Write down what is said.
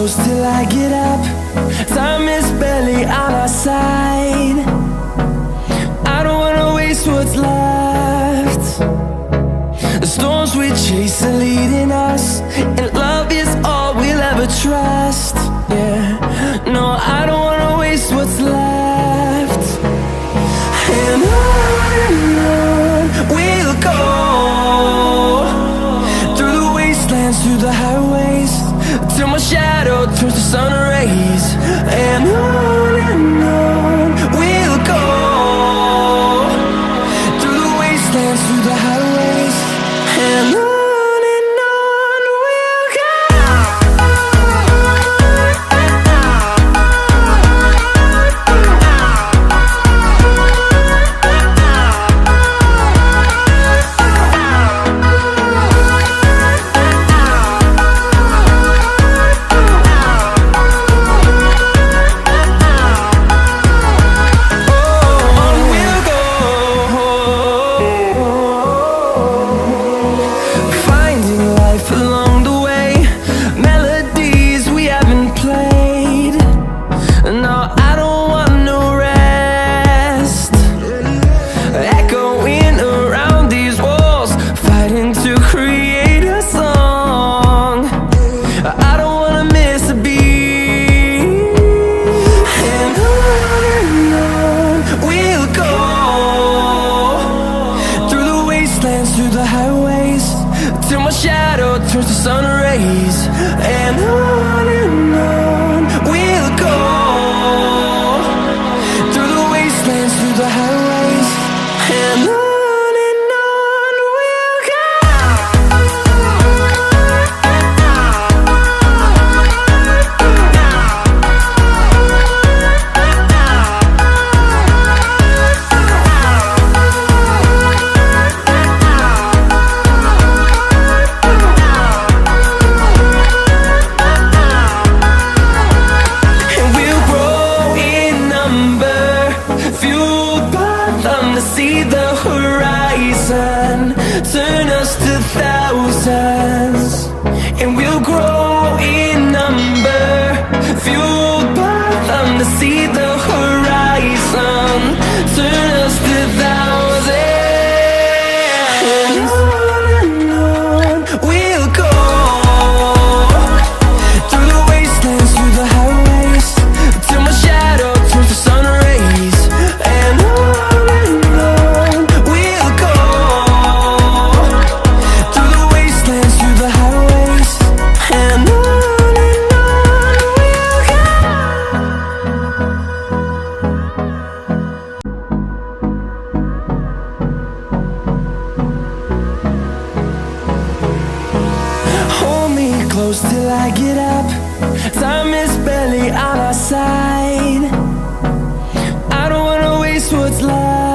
close till I get up. Time is barely on our side. I don't wanna waste what's left. The storms we chase are leading us, and love is all we'll ever trust. Yeah, no, I don't wanna waste what's left. And on we'll go, through the wastelands, through the highways, till my shadow turns to sun rays. And on we'll go, through the wastelands, through the highways, and on we'll go. Through the highways, till my shadow turns to sun rays. And on we'll go, through the wastelands, through the highways, and on we'll go. See the horizon, turn us to thousands, and we'll grow in number, fueled by them. To see the horizon, turn us to thousands, and on we'll go, through the wastelands, through the highways, till my shadow turns to sun rays. And close till I get up. Time is barely on our side. I don't wanna waste what's left.